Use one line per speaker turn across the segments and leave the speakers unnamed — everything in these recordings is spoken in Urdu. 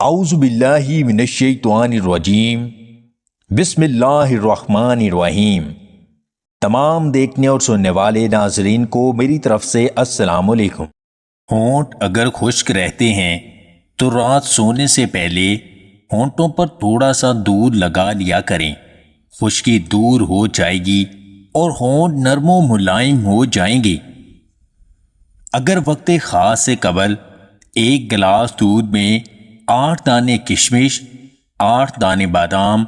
اعوذ باللہ من الشیطان الرجیم بسم اللہ الرحمن الرحیم۔ تمام دیکھنے اور سننے والے ناظرین کو میری طرف سے السلام علیکم۔ ہونٹ اگر خشک رہتے ہیں تو رات سونے سے پہلے ہونٹوں پر تھوڑا سا دودھ لگا لیا کریں، خشکی دور ہو جائے گی اور ہونٹ نرم و ملائم ہو جائیں گے۔ اگر وقت خاص سے قبل ایک گلاس دودھ میں 8 دانے کشمش، 8 دانے بادام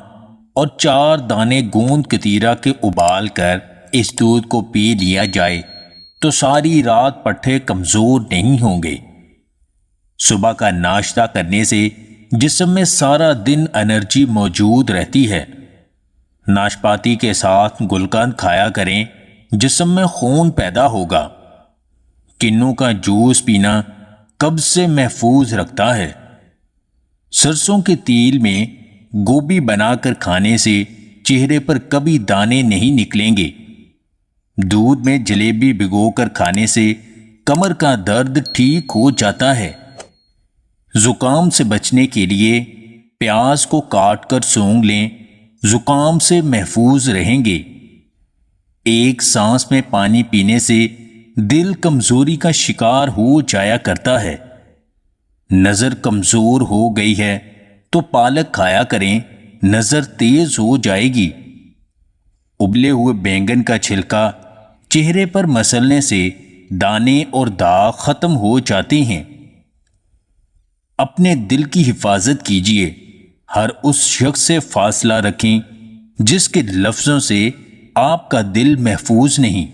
اور 4 دانے گوند کتیرا کے ابال کر اس دودھ کو پی لیا جائے تو ساری رات پٹھے کمزور نہیں ہوں گے۔ صبح کا ناشتہ کرنے سے جسم میں سارا دن انرجی موجود رہتی ہے۔ ناشپاتی کے ساتھ گلقند کھایا کریں، جسم میں خون پیدا ہوگا۔ کنوں کا جوس پینا قبض سے محفوظ رکھتا ہے۔ سرسوں کے تیل میں گوبھی بنا کر کھانے سے چہرے پر کبھی دانے نہیں نکلیں گے۔ دودھ میں جلیبی بھگو کر کھانے سے کمر کا درد ٹھیک ہو جاتا ہے۔ زکام سے بچنے کے لیے پیاز کو کاٹ کر سونگھ لیں، زکام سے محفوظ رہیں گے۔ ایک سانس میں پانی پینے سے دل کمزوری کا شکار ہو جایا کرتا ہے۔ نظر کمزور ہو گئی ہے تو پالک کھایا کریں، نظر تیز ہو جائے گی۔ ابلے ہوئے بینگن کا چھلکا چہرے پر مسلنے سے دانے اور داغ ختم ہو جاتے ہیں۔ اپنے دل کی حفاظت کیجیے، ہر اس شخص سے فاصلہ رکھیں جس کے لفظوں سے آپ کا دل محفوظ نہیں۔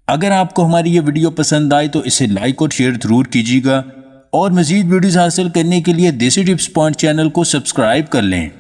اگر آپ کو ہماری یہ ویڈیو پسند آئے تو اسے لائک اور شیئر ضرور کیجیے گا، اور مزید ویڈیوز حاصل کرنے کے لیے دیسی ٹپس پوائنٹ چینل کو سبسکرائب کر لیں۔